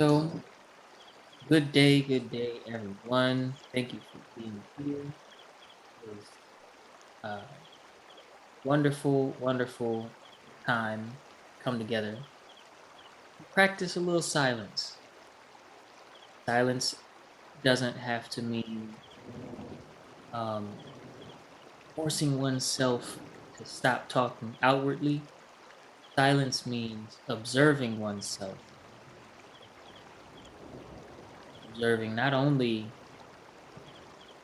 So, good day, everyone. Thank you for being here. This uh, wonderful time come together. Practice a little silence. Silence doesn't have to mean um, forcing oneself to stop talking outwardly. Silence means observing oneself, observing not only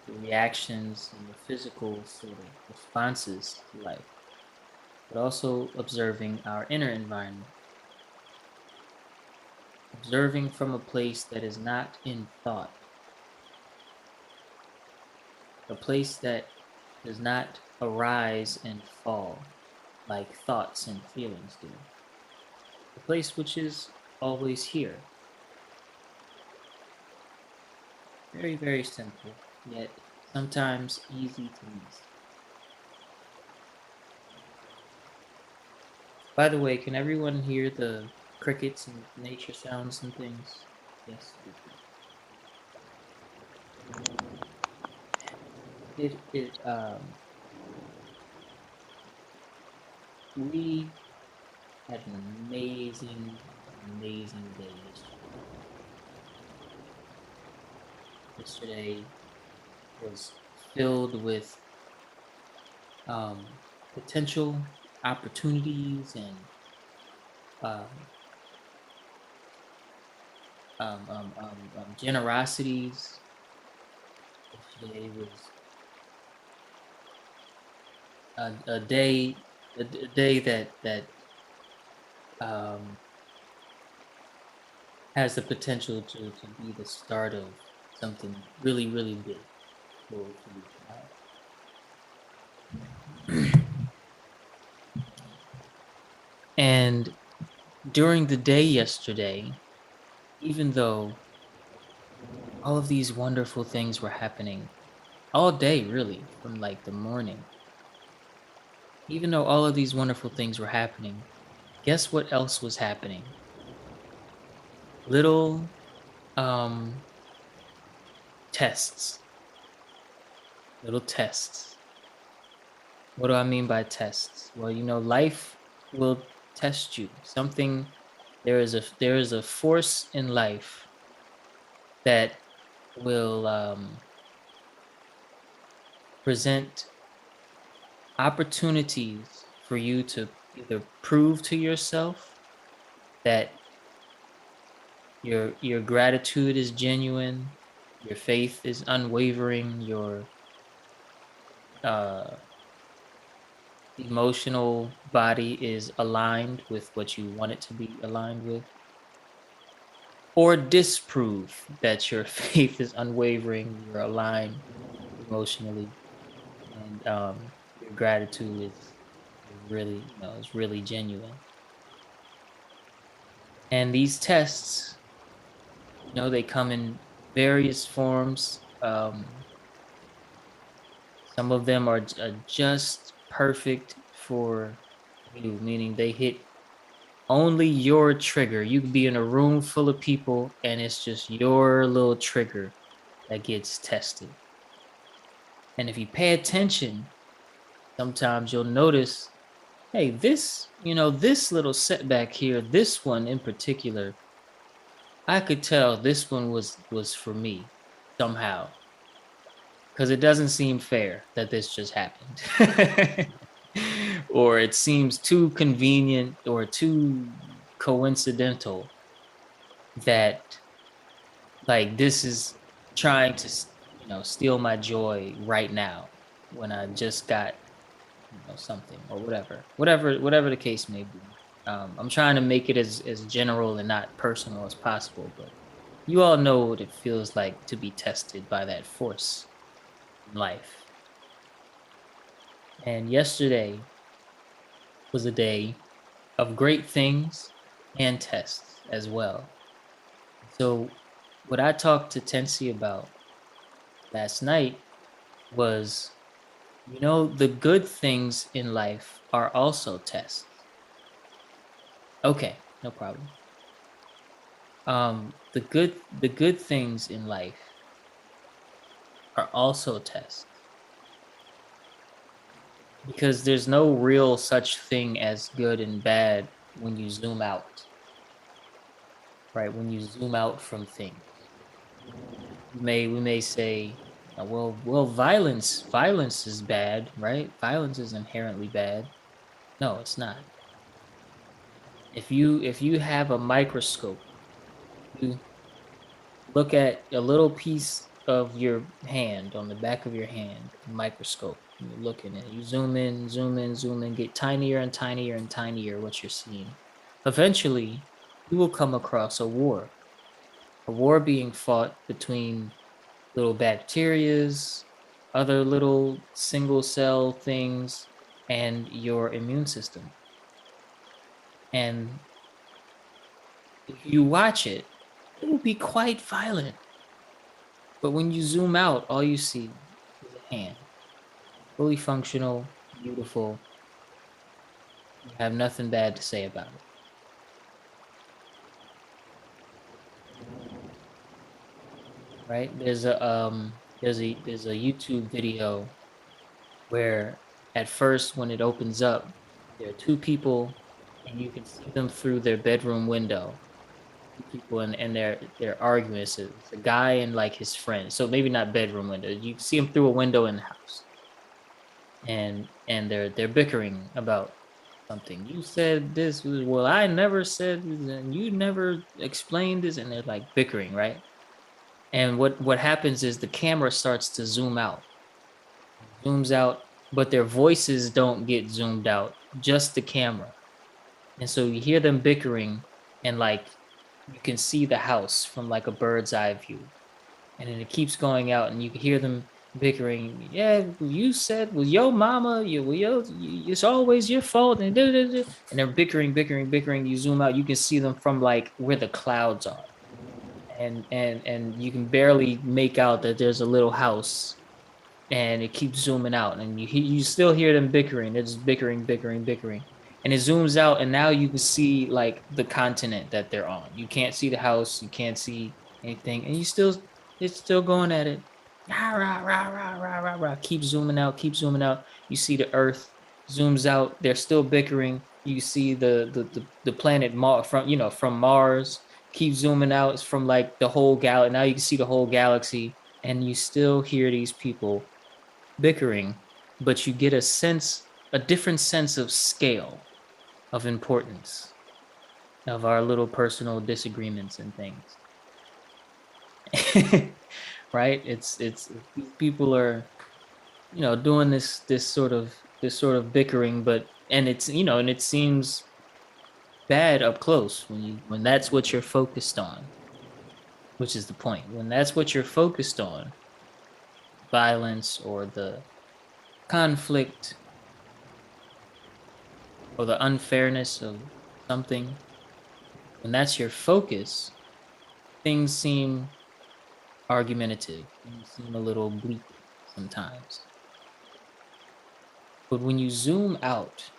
the reactions and the physical sort of responses to life, but also observing our inner environment, observing from a place that is not in thought, a place that does not arise and fall like thoughts and feelings do, a place which is always here. Very simple, yet sometimes easy to miss. By the way, can everyone hear the crickets and nature sounds and things? Yes, good. We had an amazing day yesterday. Yesterday was filled with potential opportunities and um, generosities. Yesterday was a day, a day that um, has the potential to be the start of something really big for you. And during the day yesterday, even though all of these wonderful things were happening all day, really, from like the morning, even though all of these wonderful things were happening, guess what else was happening? Little um, tests, little tests. What do I mean by tests? Well, life will test you. There is a force in life that will present opportunities for you to either prove to yourself that your gratitude is genuine, your faith is unwavering, your uh, emotional body is aligned with what you want it to be aligned with, or disprove that your faith is unwavering, you're aligned emotionally, and your gratitude is really, is really genuine. And these tests, they come in various forms. Some of them are just perfect for you, meaning they hit only your trigger. You could be in a room full of people and it's just your little trigger that gets tested. And if you pay attention, sometimes you'll notice, hey, this little setback here, this one in particular, I could tell this one was for me somehow, because it doesn't seem fair that this just happened. Or it seems too convenient or too coincidental that, like, this is trying to steal my joy right now when I just got something, or whatever the case may be. I'm trying to make it as general and not personal as possible, but you all know what it feels like to be tested by that force in life. And yesterday was a day of great things and tests as well. So, what I talked to Tensi about last night was, the good things in life are also tests. Okay, no problem. The good things in life are also tests, because there's no real such thing as good and bad when you zoom out, right? When you zoom out from things, we may say, well, violence is bad, right? Violence is inherently bad. No, it's not. If you have a microscope, you look at a little piece of your hand, on the back of your hand, microscope. You look in it. You zoom in, zoom in, zoom in, get tinier and tinier and tinier what you're seeing. Eventually, you will come across a war being fought between little bacterias, other little single cell things, and your immune system. And if you watch it, it will be quite violent. But when you zoom out, all you see is a hand, fully functional, beautiful. You have nothing bad to say about it, right? There's a YouTube video where at first when it opens up, there are two people and you can see them through their bedroom window. Two people and they're arguing. It's a guy and like his friend. So maybe not bedroom window. You can see them through a window in the house. And they're bickering about something. You said this was, well, I never said this, and you never explained this, and they're like bickering, right? And what happens is the camera starts to zoom out, zooms out, but their voices don't get zoomed out, just the camera. And so you hear them bickering, and like you can see the house from like a bird's eye view. And then it keeps going out, and you can hear them bickering. Yeah, you said, well, your mama, it's always your fault, and and they're bickering, bickering, bickering. You zoom out, you can see them from like where the clouds are, and you can barely make out that there's a little house, and it keeps zooming out, and you still hear them bickering. They're just bickering, bickering, bickering, and it zooms out, and now you can see like the continent that they're on. You can't see the house, you can't see anything, and it's still going at it. Rah, rah, rah, rah, rah, rah, rah. Keep zooming out, keep zooming out. You see the Earth zooms out. They're still bickering. You see the planet Mars from Mars. Keep zooming out. It's from like the whole galaxy. Now you can see the whole galaxy, and you still hear these people bickering, but you get a different sense of scale, of importance, of our little personal disagreements and things. Right? It's people are, doing this sort of bickering, but and it's and it seems bad up close when that's what you're focused on, which is the point. When that's what you're focused on, violence or the conflict or the unfairness of something, when that's your focus, things seem argumentative. Things seem a little bleak sometimes. But when you zoom out,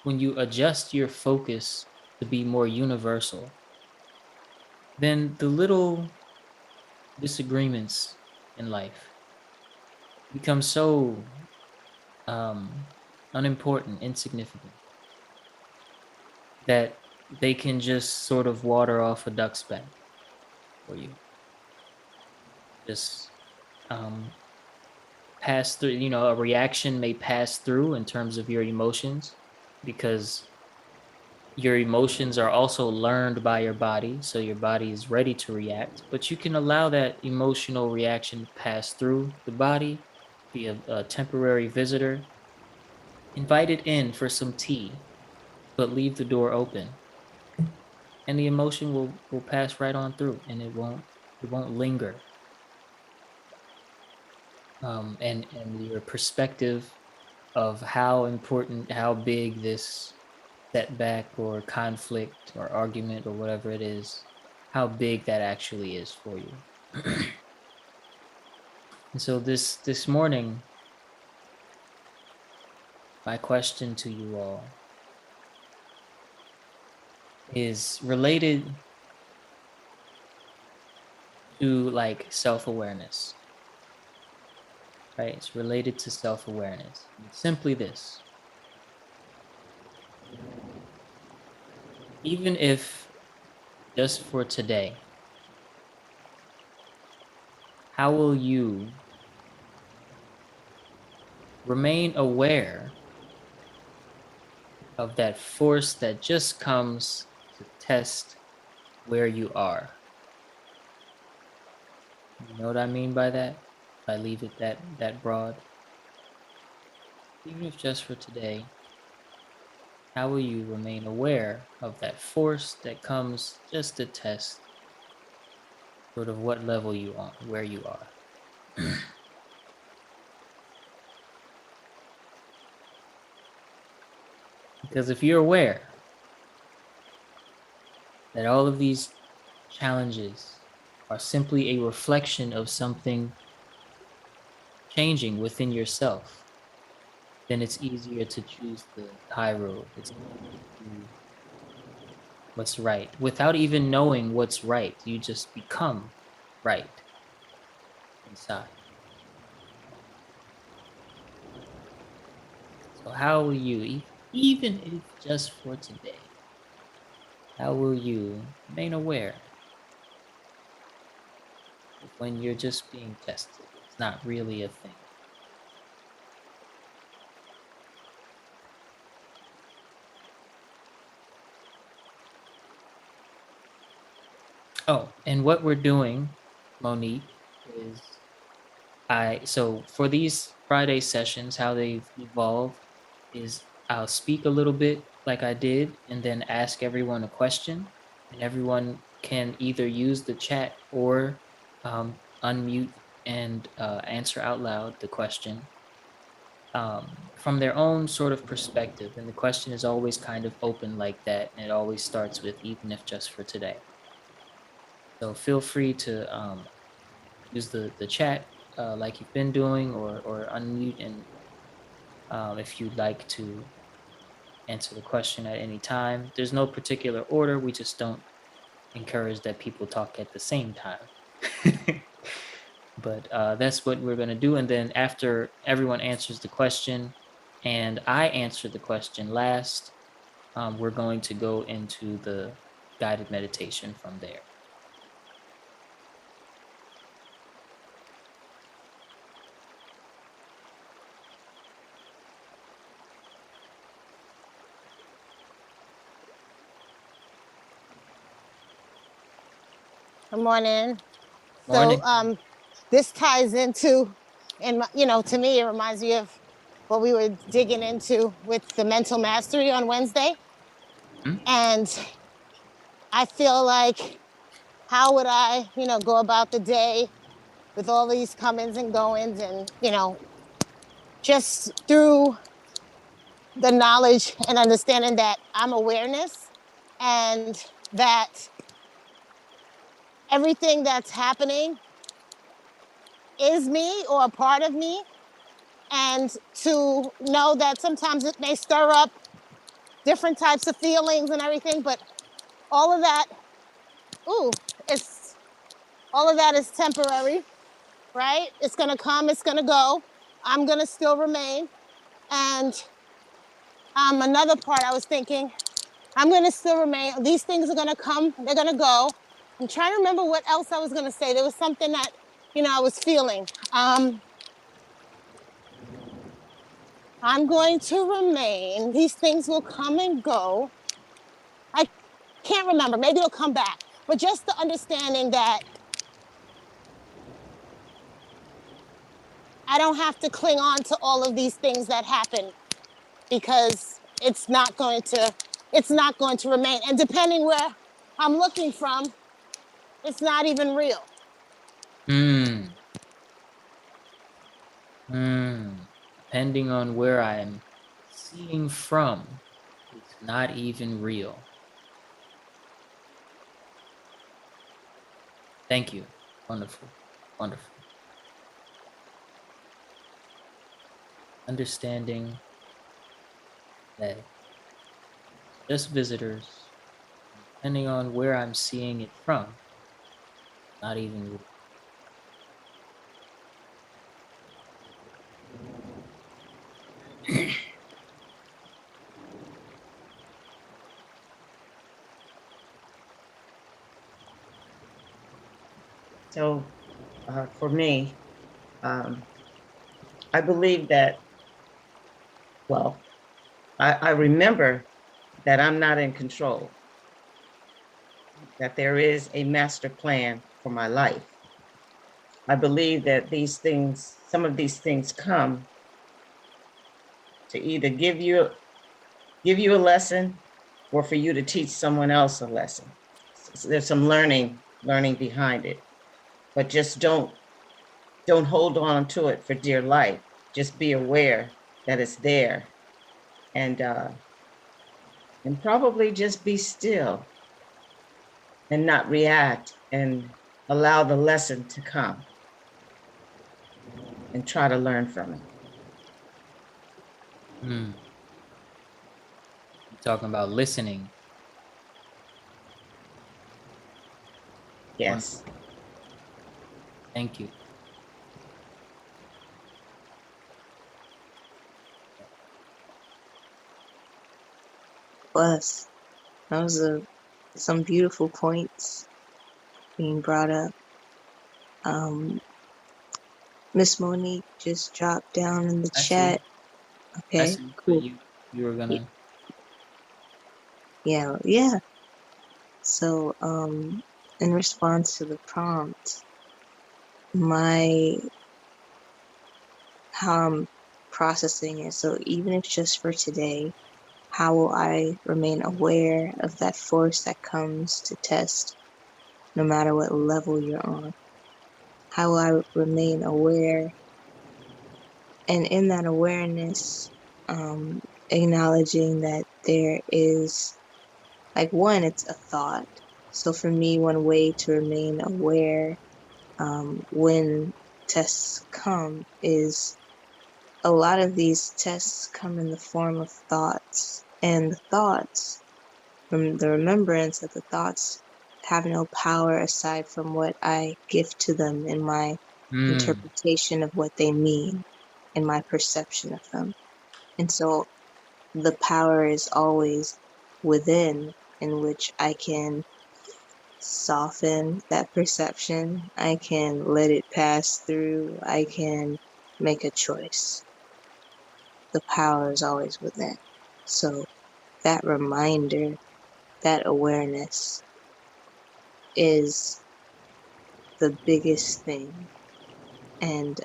when you adjust your focus to be more universal, then the little disagreements in life become so um, unimportant, insignificant, that they can just sort of water off a duck's back for you. Just um, pass through, a reaction may pass through in terms of your emotions, because your emotions are also learned by your body. So your body is ready to react, but you can allow that emotional reaction to pass through the body, be a temporary visitor, invite it in for some tea, but leave the door open. And the emotion will pass right on through, and it won't linger. And your perspective of how important, how big this setback or conflict or argument or whatever it is, how big that actually is for you. And so this morning, my question to you all is related to like self-awareness, right? It's related to self-awareness. It's simply this. Even if just for today, how will you remain aware of that force that just comes to test where you are? You know what I mean by that? If I leave it that broad. Even if just for today, how will you remain aware of that force that comes just to test sort of what level you on, where you are? Because if you're aware that all of these challenges are simply a reflection of something changing within yourself, then it's easier to choose the high road. It's easier to do what's right without even knowing what's right. You just become right inside. So how will you, even if just for today, how will you remain aware of when you're just being tested? It's not really a thing. Oh, and what we're doing, Monique, is so for these Friday sessions, how they've evolved is I'll speak a little bit like I did and then ask everyone a question, and everyone can either use the chat or unmute and answer out loud the question from their own sort of perspective. And the question is always kind of open like that, and it always starts with even if just for today. So feel free to use the chat like you've been doing, or unmute and if you'd like to answer the question at any time. There's no particular order. We just don't encourage that people talk at the same time. But that's what we're going to do. And then after everyone answers the question and I answer the question last, we're going to go into the guided meditation from there. Good morning. So Morning. this ties into, and to me, it reminds me of what we were digging into with the mental mastery on Wednesday. Hmm? And I feel like, how would I, go about the day with all these comings and goings, and just through the knowledge and understanding that I'm awareness, and that everything that's happening is me or a part of me, and to know that sometimes it may stir up different types of feelings and everything, but all of that, ooh, it's all of that is temporary, right? It's gonna come, it's gonna go. I'm gonna still remain. And another part I was thinking, I'm gonna still remain. These things are gonna come, they're gonna go. I'm trying to remember what else I was gonna say. There was something that, I was feeling. I'm going to remain. These things will come and go. I can't remember. Maybe it'll come back. But just the understanding that I don't have to cling on to all of these things that happen, because it's not going to remain. And depending where I'm looking from, it's not even real. Hmm. Depending on where I'm seeing from, it's not even real. Thank you. Wonderful. Wonderful. Understanding that just visitors, depending on where I'm seeing it from, Not even you. So for me, I believe that, well, I remember that I'm not in control, that there is a master plan for my life. I believe that these things, some of these things come to either give you a lesson or for you to teach someone else a lesson. So there's some learning behind it, but just don't hold on to it for dear life. Just be aware that it's there, and probably just be still and not react, and allow the lesson to come and try to learn from it. Hmm. You're talking about listening. Yes. Thank you. Plus, that was some beautiful points being brought up. Miss Monique just dropped down in the I see. chat. I Okay, see. But cool. you were gonna. Yeah. So, in response to the prompt, how I'm processing it. So even if just for today, how will I remain aware of that force that comes to test, no matter what level you're on? How will I remain aware? And in that awareness, acknowledging that there is, like, one, it's a thought. So for me, one way to remain aware when tests come is a lot of these tests come in the form of thoughts. And the thoughts, from the remembrance that the thoughts have no power aside from what I give to them in my Mm. interpretation of what they mean, in my perception of them. And so the power is always within, in which I can soften that perception. I can let it pass through. I can make a choice. The power is always within. So that reminder, that awareness is the biggest thing. And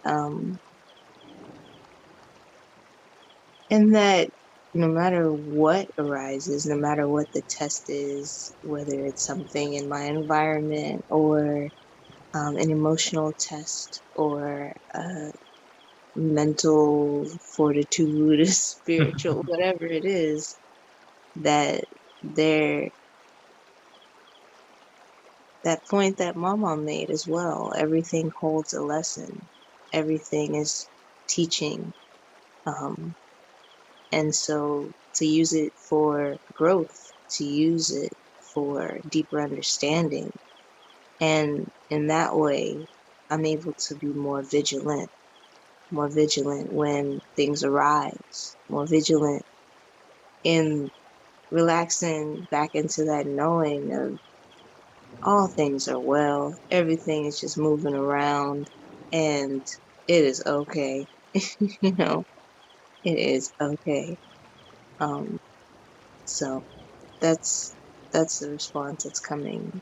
that no matter what arises, no matter what the test is, whether it's something in my environment or an emotional test or mental fortitude, spiritual, whatever it is, that there, that point that Mama made as well, everything holds a lesson. Everything is teaching. Um, and so to use it for growth, to use it for deeper understanding, and in that way, I'm able to be more vigilant when things arise, more vigilant in relaxing back into that knowing of all things are well, everything is just moving around, and it is okay. You know, it is okay. Um, so that's the response that's coming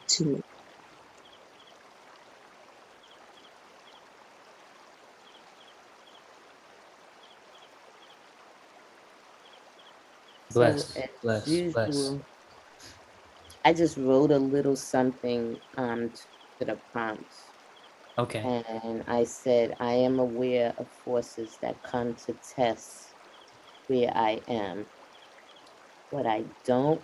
to me. So Bless. as Bless. Bless. usual, I just wrote a little something to the prompt. Okay. And I said, I am aware of forces that come to test where I am. What I don't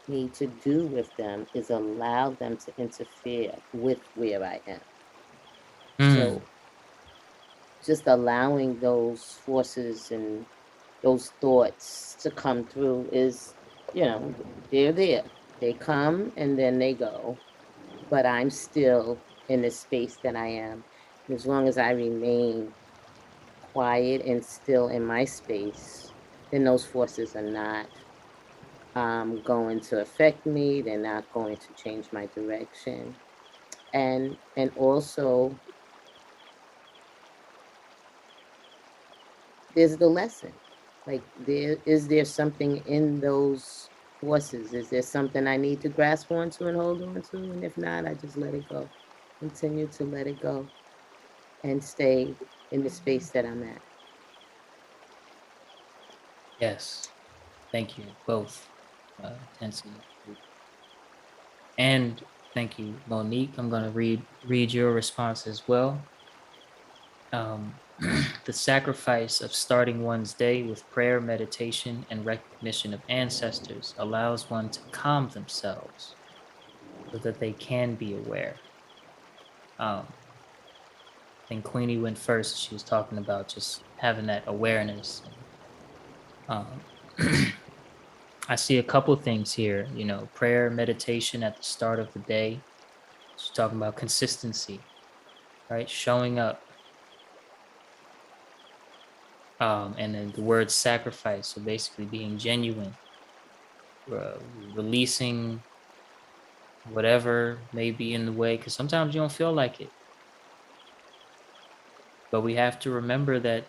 need to do with them is allow them to interfere with where I am. Mm. So just allowing those forces and those thoughts to come through is, they're there. They come and then they go. but I'm still in the space that I am. And as long as I remain quiet and still in my space, then those forces are not going to affect me. They're not going to change my direction. And also there's the lesson. Like there something in those forces? Is there something I need to grasp onto and hold on to? And if not, I just let it go. Continue to let it go and stay in the space that I'm at. Yes. Thank you both. Tensi. And thank you, Monique. I'm going to read your response as well. The sacrifice of starting one's day with prayer, meditation, and recognition of ancestors allows one to calm themselves so that they can be aware. I think Queenie went first. She was talking about just having that awareness. Um, I see a couple things here, prayer, meditation at the start of the day. She's talking about consistency, right? Showing up. And then the word sacrifice, so basically being genuine, releasing whatever may be in the way, because sometimes you don't feel like it. But we have to remember that,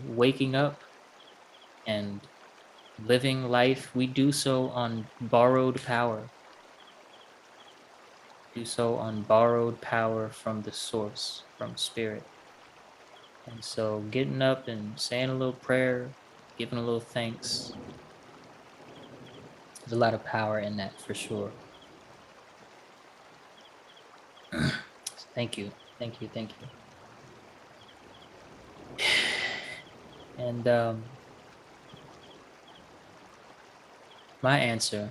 waking up and living life, we do so on borrowed power. Do so on borrowed power from the source, from spirit. And so getting up and saying a little prayer, giving a little thanks, there's a lot of power in that for sure. Thank you. Thank you. Thank you. And my answer,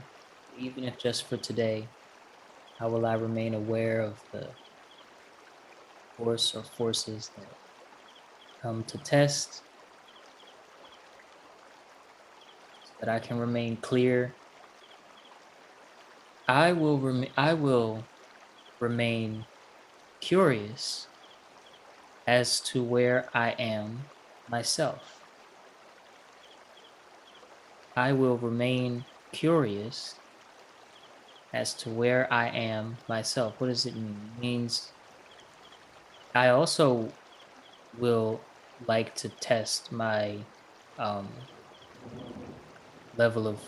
even if just for today, how will I remain aware of the force or forces that come to test so that I can remain clear? I will remain curious as to where I am myself. I will remain curious as to where I am myself. What does it mean? It means I also will like to test my level of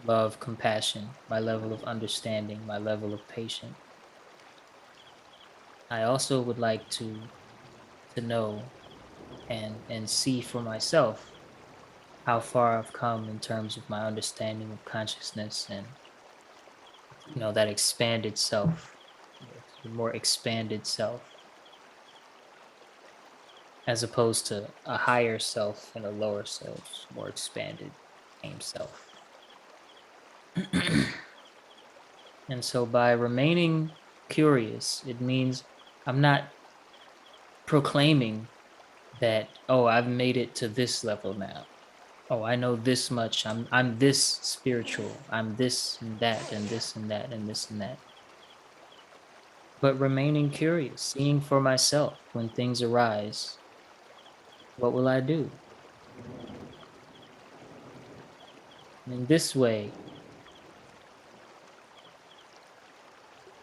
love, compassion, my level of understanding, my level of patience. I also would like to know and see for myself how far I've come in terms of my understanding of consciousness and that expanded self, the more expanded self, as opposed to a higher self and a lower self, more expanded same self. And so by remaining curious, it means I'm not proclaiming that, oh, I've made it to this level now. Oh, I know this much. I'm this spiritual. I'm this and that and this and that and this and that. But remaining curious, seeing for myself when things arise, what will I do? And in this way,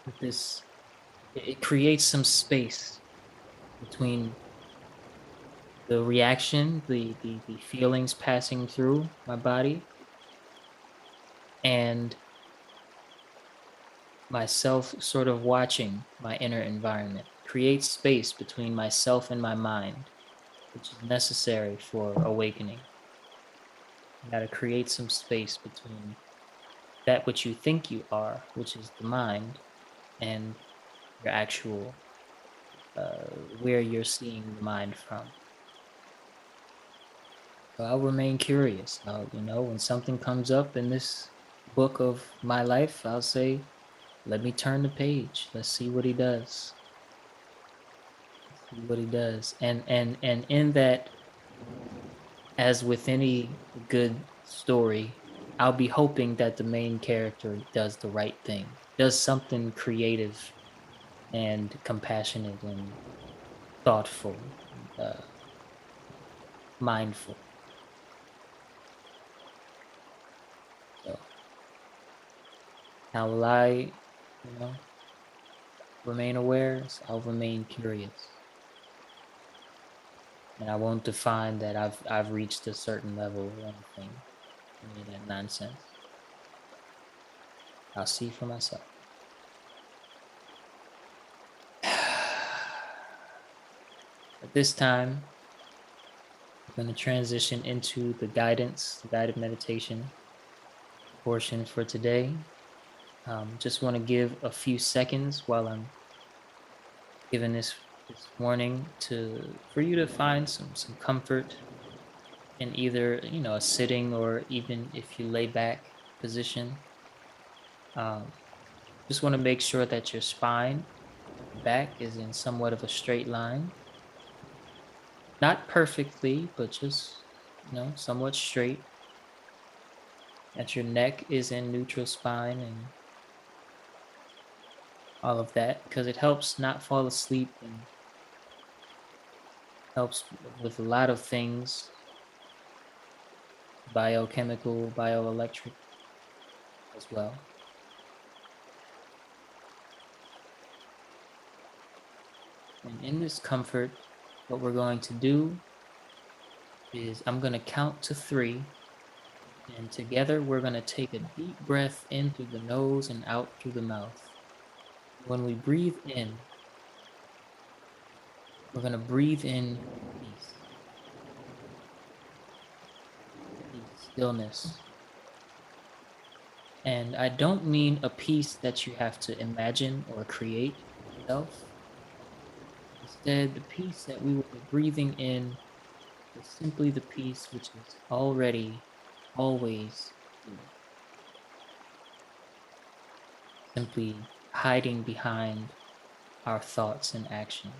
with this, it creates some space between the reaction, the feelings passing through my body, and myself sort of watching my inner environment. Creates space between myself and my mind, which is necessary for awakening. You got to create some space between that which you think you are, which is the mind, and your actual, where you're seeing the mind from. So I'll remain curious. When something comes up in this book of my life, I'll say, let me turn the page. Let's see what he does. See what he does. And in that, as with any good story, I'll be hoping that the main character does the right thing, does something creative and compassionate and thoughtful, uh, mindful. So how will I, remain aware? So I'll remain curious, and I won't define that I've reached a certain level or anything. Any of that nonsense. I'll see for myself. At this time, I'm going to transition into the guided meditation portion for today. Just want to give a few seconds while I'm giving this warning for you to find some comfort in either a sitting or even if you lay back position. Um, just want to make sure that your spine back is in somewhat of a straight line, not perfectly, but just somewhat straight. That your neck is in neutral spine and all of that, because it helps not fall asleep and helps with a lot of things, biochemical, bioelectric as well. And in this comfort, what we're going to do is I'm going to count to 3, and together we're going to take a deep breath in through the nose and out through the mouth. When we breathe in, we're going to breathe in peace, stillness. And I don't mean a peace that you have to imagine or create yourself. Instead, the peace that we will be breathing in is simply the peace which is already, always here, simply hiding behind our thoughts and action.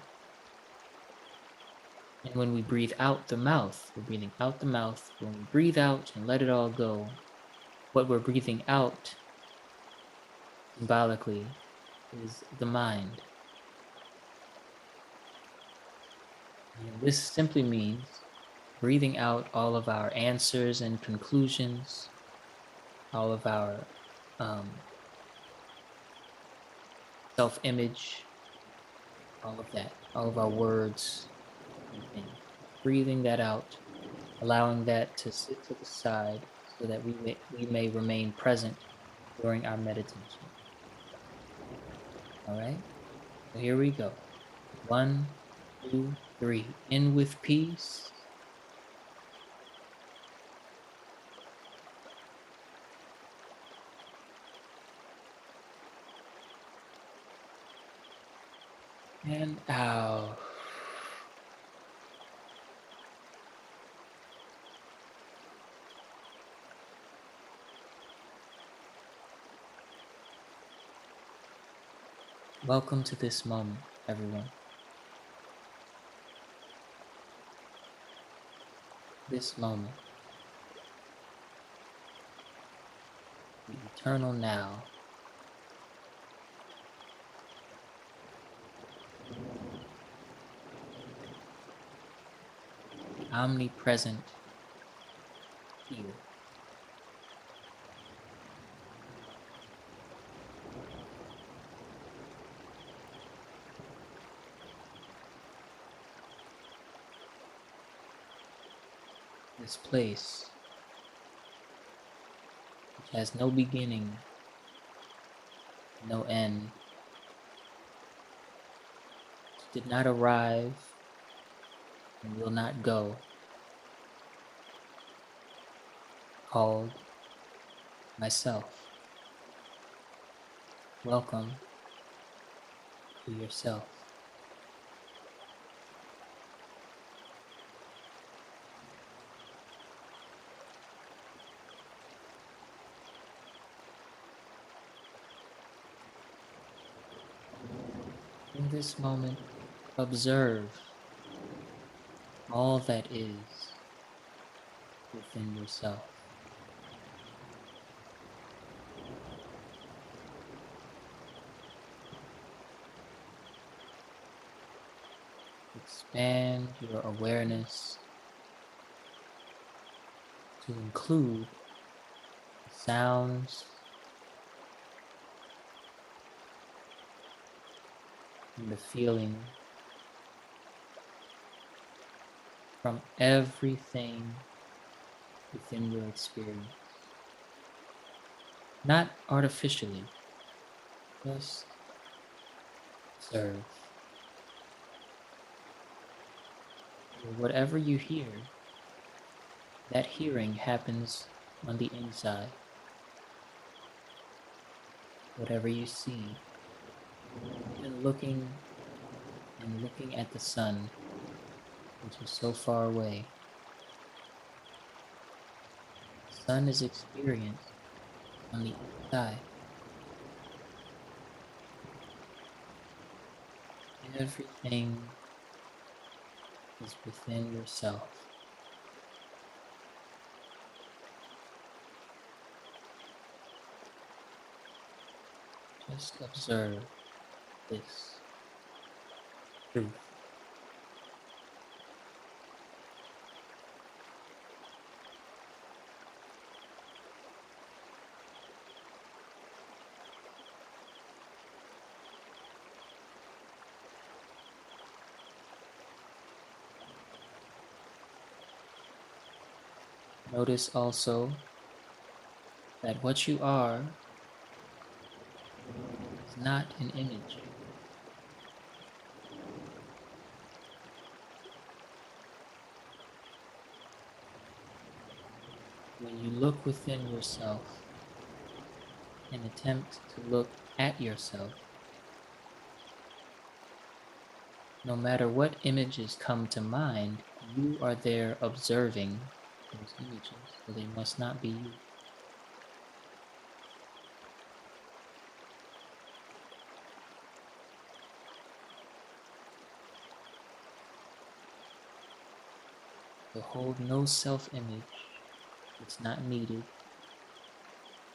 And when we breathe out the mouth, we're breathing out the mouth. When we breathe out and let it all go, what we're breathing out symbolically is the mind. And this simply means breathing out all of our answers and conclusions, all of our self-image, all of that, all of our words and things. Breathing that out, allowing that to sit to the side so that we may remain present during our meditation. All right, so here we go. 1, 2, 3. In with peace. And out. Welcome to this moment, everyone. This moment, the eternal now. The omnipresent here. This place, which has no beginning, no end, did not arrive and will not go, called myself. Welcome to yourself. In this moment, observe all that is within yourself. expand your awareness to include sounds and the feeling from everything within your experience. Not artificially, just observe. Whatever you hear, that hearing happens on the inside. Whatever you see, even looking and looking at the sun, which is so far away, the sun is experienced on the inside. Everything is within yourself. Just observe this truth. Notice also that what you are is not an image. When you look within yourself and attempt to look at yourself, no matter what images come to mind, you are there observing those images, so they must not be you. So hold no self-image. It's not needed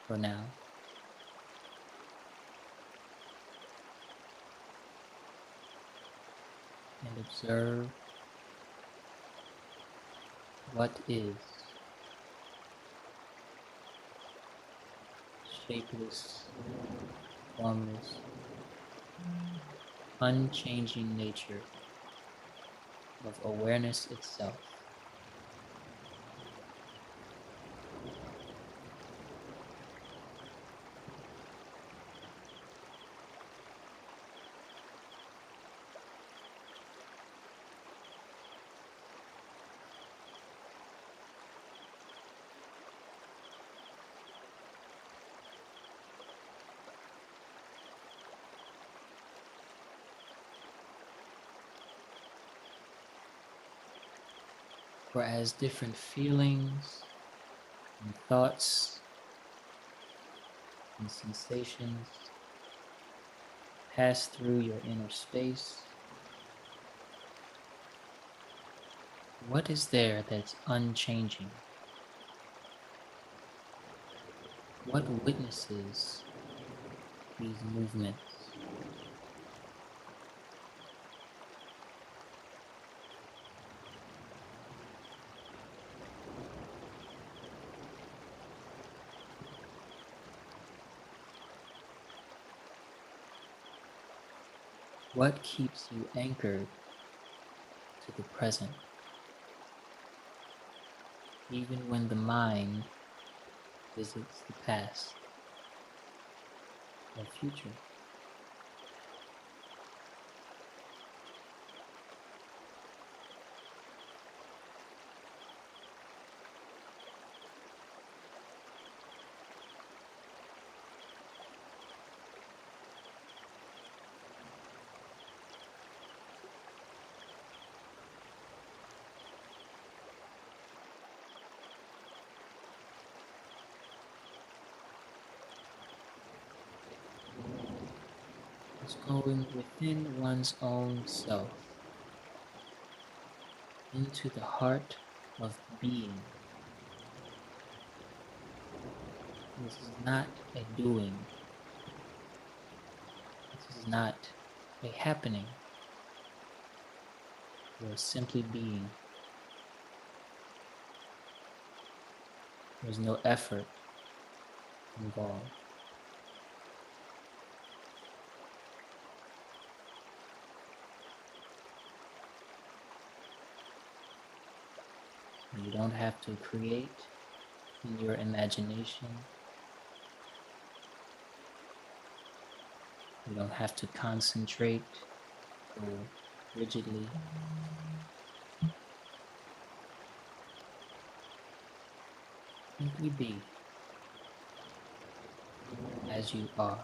for now. And observe what is. Shapeless, formless, unchanging nature of awareness itself. For as different feelings and thoughts and sensations pass through your inner space, what is there that's unchanging? What witnesses these movements? What keeps you anchored to the present, even when the mind visits the past or future? It's going within one's own self, into the heart of being. This is not a doing. This is not a happening. You are simply being. There's no effort involved. You don't have to create in your imagination. You don't have to concentrate so rigidly. Simply be as you are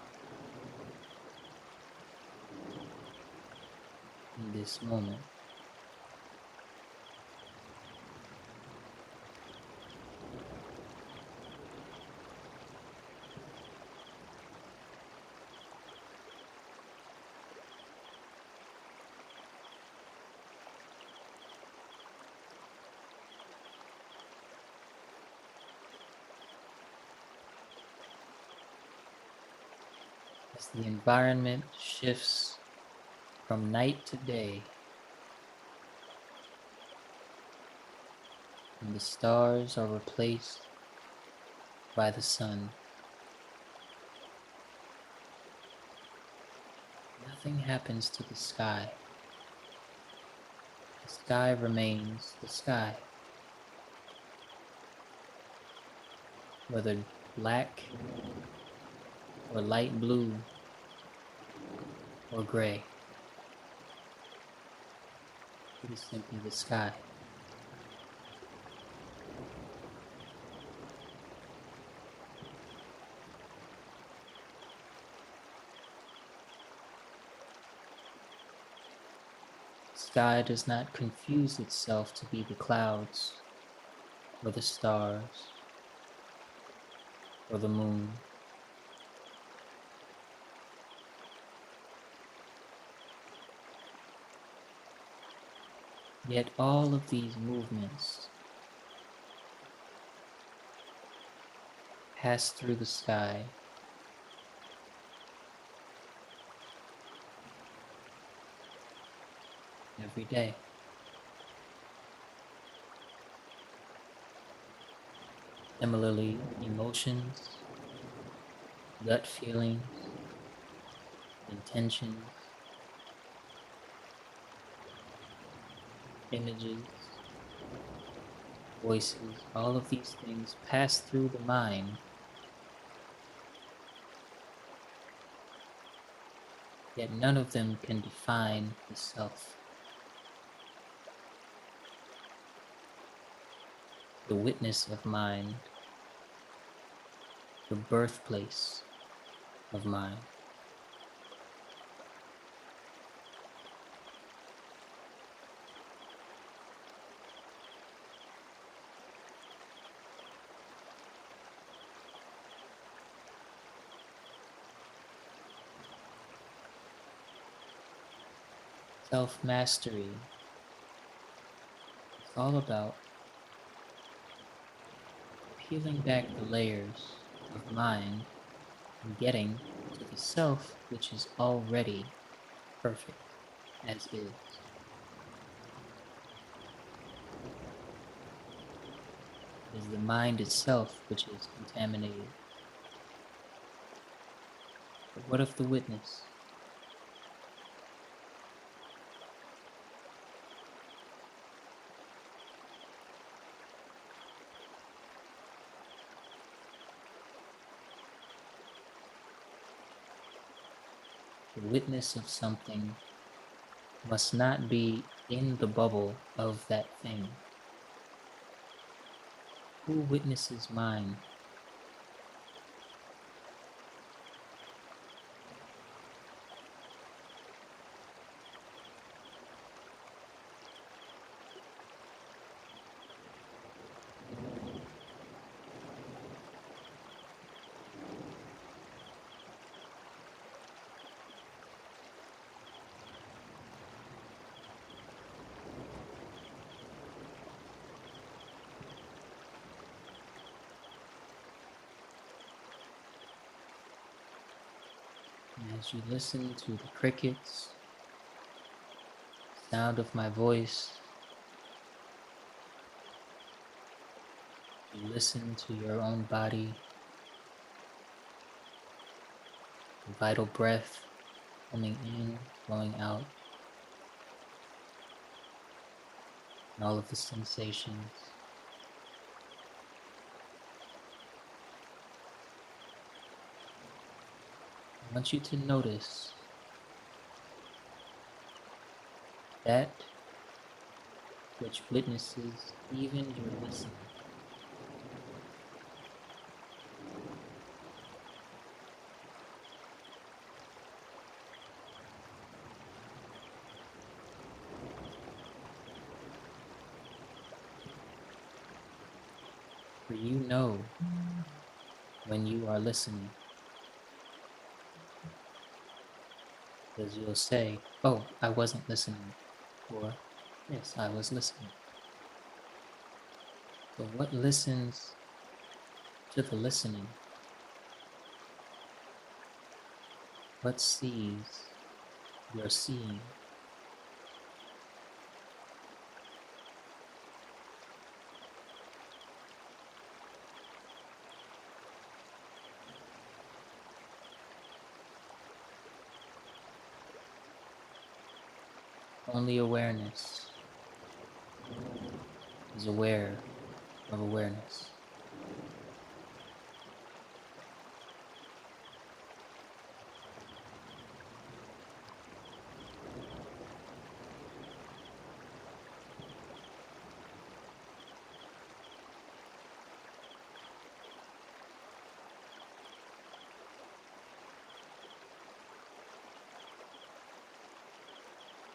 in this moment. As the environment shifts from night to day, and the stars are replaced by the sun, nothing happens to the sky. The sky remains the sky. Whether black or light blue or gray, it is simply the sky. Sky does not confuse itself to be the clouds or the stars or the moon. Yet all of these movements pass through the sky every day. Similarly, emotions, gut feelings, intentions, images, voices, all of these things pass through the mind, yet none of them can define the self. The witness of mind, the birthplace of mind. Self-mastery is all about peeling back the layers of mind and getting to the self which is already perfect as is. It is the mind itself which is contaminated. But what of the witness? The witness of something must not be in the bubble of that thing. Who witnesses mind? And as you listen to the crickets, sound of my voice. You listen to your own body, the vital breath coming in, flowing out, and all of the sensations. I want you to notice that which witnesses even your listening. For you know when you are listening, because you'll say, "Oh, I wasn't listening," or "Yes, I was listening." But what listens to the listening? What sees your seeing? Only awareness is aware of awareness.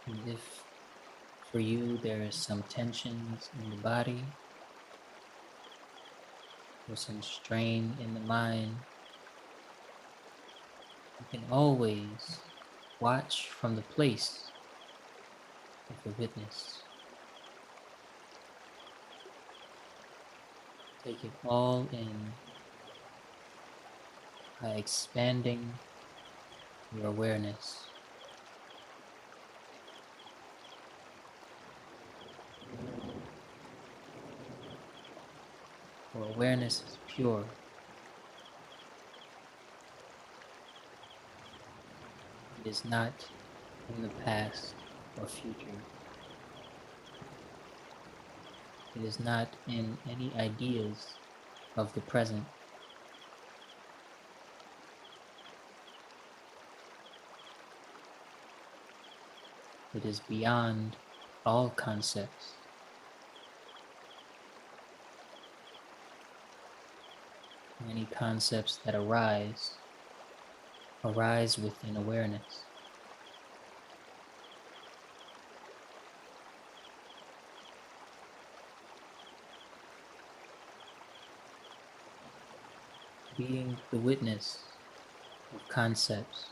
And if for you there is some tensions in the body or some strain in the mind, you can always watch from the place of the witness. Take it all in by expanding your awareness. For awareness is pure. It is not in the past or future. It is not in any ideas of the present. It is beyond all concepts. Many concepts that arise within awareness. Being the witness of concepts,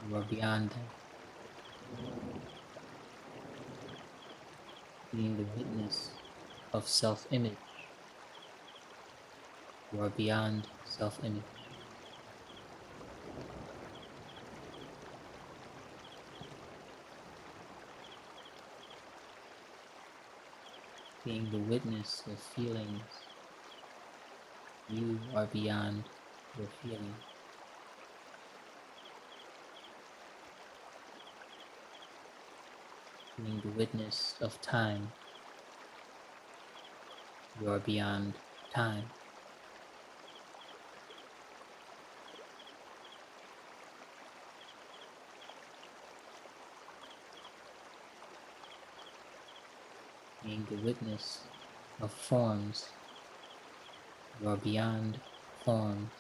you are beyond them. Being the witness of self-image, you are beyond self-image. Being the witness of feelings, you are beyond your feelings. Being the witness of time, you are beyond time. Being the witness of forms, you are beyond forms.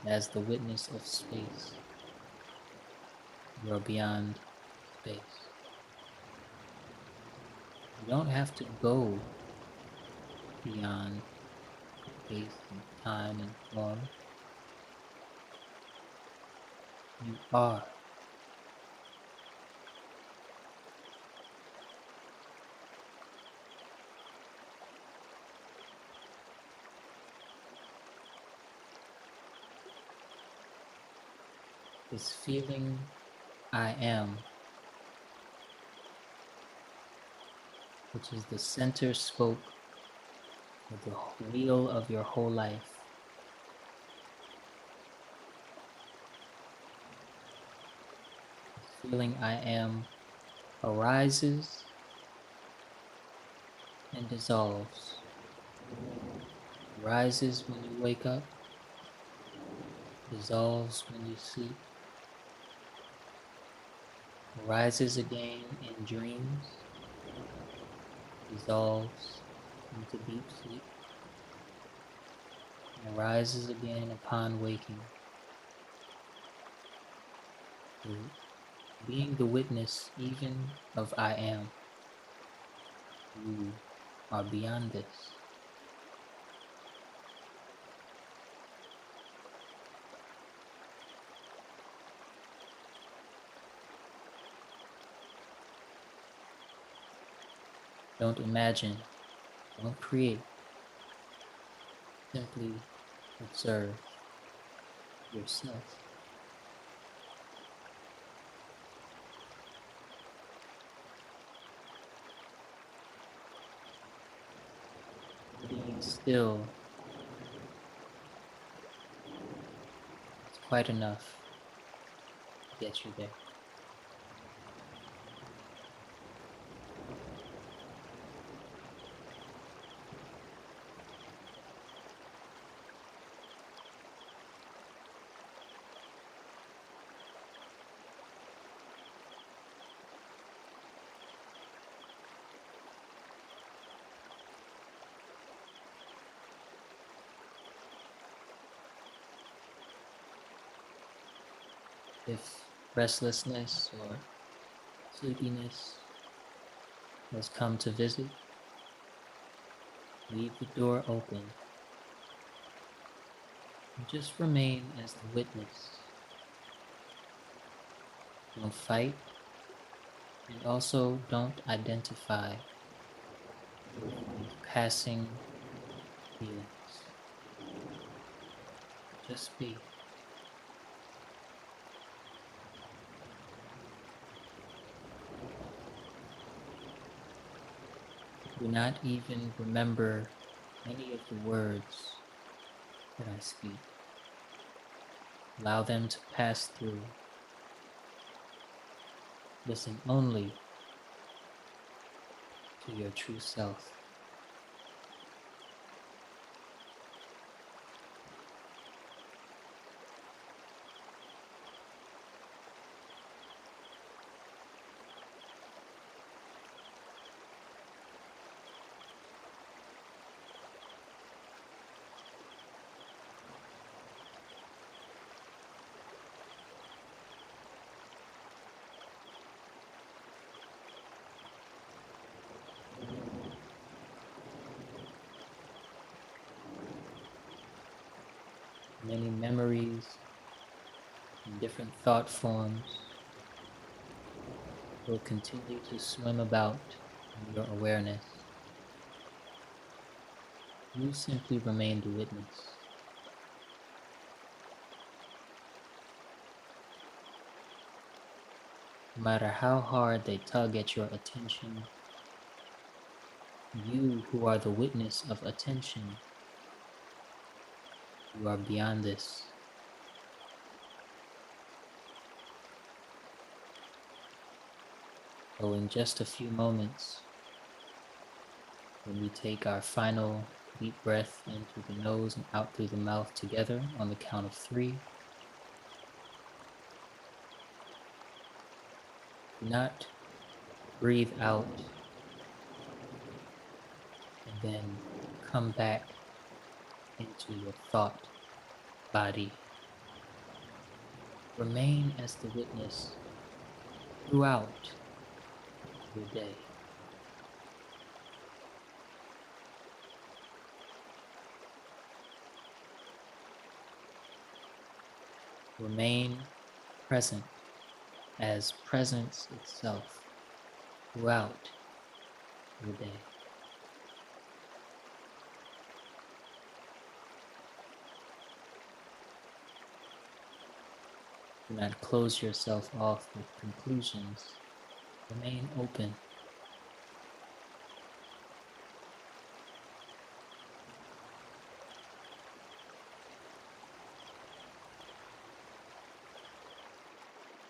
And as the witness of space, you are beyond space. You don't have to go beyond space and time and form. You are. is feeling I am, which is the center spoke of the wheel of your whole life. This feeling I am arises and dissolves. Rises when you wake up, dissolves when you sleep, rises again in dreams, dissolves into deep sleep, and rises again upon waking. So being the witness even of I am, you are beyond this. Don't imagine, don't create, simply observe yourself. Being still is quite enough to get you there. If restlessness or sleepiness has come to visit, leave the door open and just remain as the witness. Don't fight, and also don't identify with passing feelings. Just be. Do not even remember any of the words that I speak. Allow them to pass through. Listen only to your true self. Many memories and different thought forms will continue to swim about in your awareness. You simply remain the witness. No matter how hard they tug at your attention, you who are the witness of attention, you are beyond this. So in just a few moments, when we take our final deep breath in through the nose and out through the mouth together on the count of 3, do not breathe out and then come back into your thought body. Remain as the witness throughout your day. Remain present as presence itself throughout your day. Do not close yourself off with conclusions. Remain open.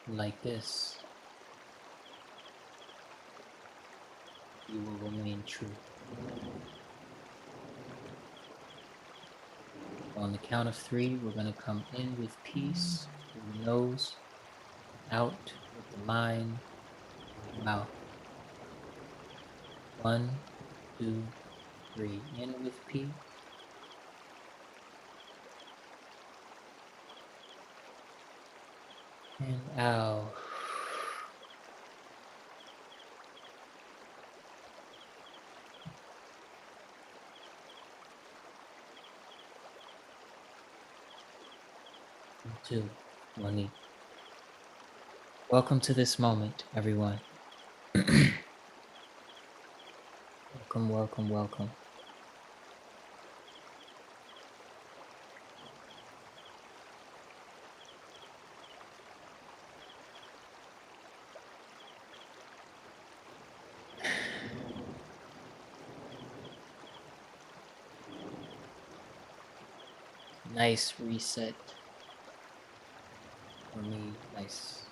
Like this, you will remain true. On the count of 3, we're going to come in with peace through the nose, out with the mind, mouth. 1, 2, 3. In with peace. And out. And 2, Monique. Welcome to this moment, everyone. Welcome, welcome, welcome. Nice reset for me. Nice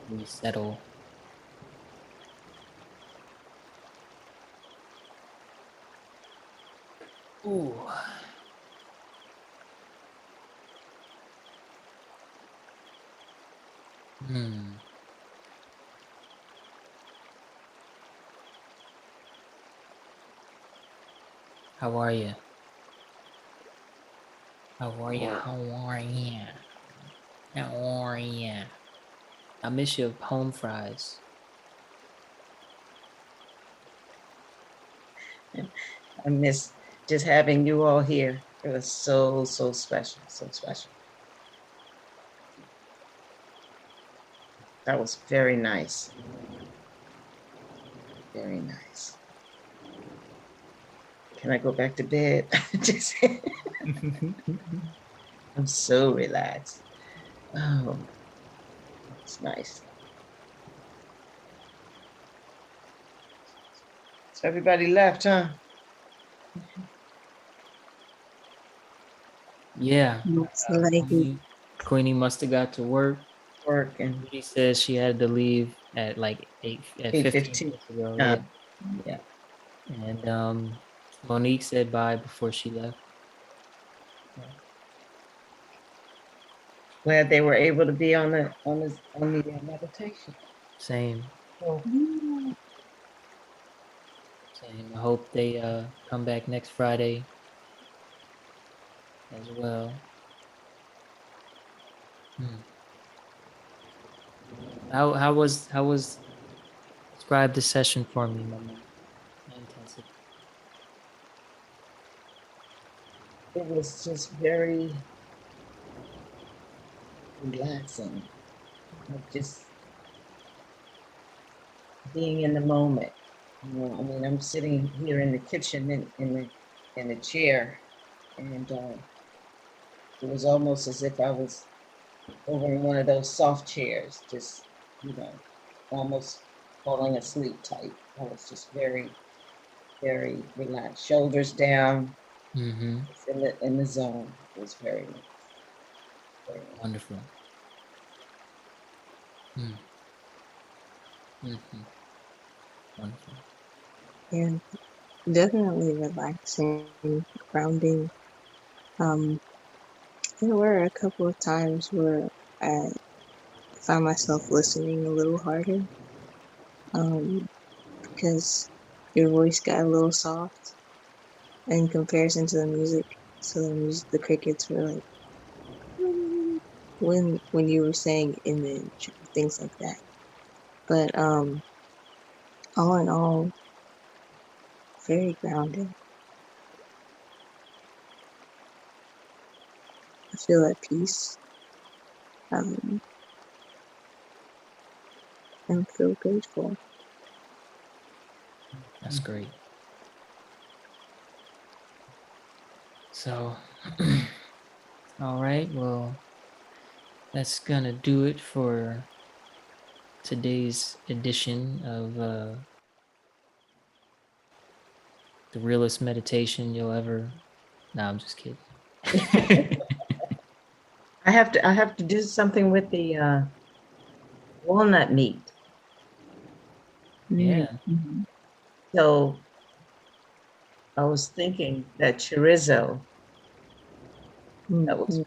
resettle. Ooh. Hmm. How are you? How are you? How are you? How are you? I miss your home fries. I miss just having you all here. It was so special, so special. That was very nice. Very nice. Can I go back to bed? Just, I'm so relaxed. Oh, it's nice. So everybody left, huh? Yeah. Looks like it. Queenie must have got to work. Work and She says she had to leave at like 15 8:15. minutes ago. Yeah. Yeah. And Monique said bye before she left. Glad they were able to be on the meditation. Same. So Same. I hope they come back next Friday as well. Hmm. How was describe the session for me, Mama? Intensity. it was just very relaxing. Like just being in the moment. You know, I mean, I'm sitting here in the kitchen in the chair, and it was almost as if I was over in one of those soft chairs, just you know, almost falling asleep type. I was just very relaxed, shoulders down, Mm-hmm. in the zone. It was very nice. Very nice. Wonderful. Mm. Mm-hmm. Wonderful. Yeah, definitely relaxing, grounding. Um, there were a couple of times where I found myself listening a little harder, um, because your voice got a little soft in comparison to the music. So the crickets were like when you were saying image, things like that. But all in all, very grounded. I feel at peace, um, and feel grateful. That's great. So, all right. Well, that's gonna do it for today's edition of the realest meditation you'll ever. No, I'm just kidding. I have to do something with the walnut meat. Yeah. Mhm. So I was thinking that chorizo, that was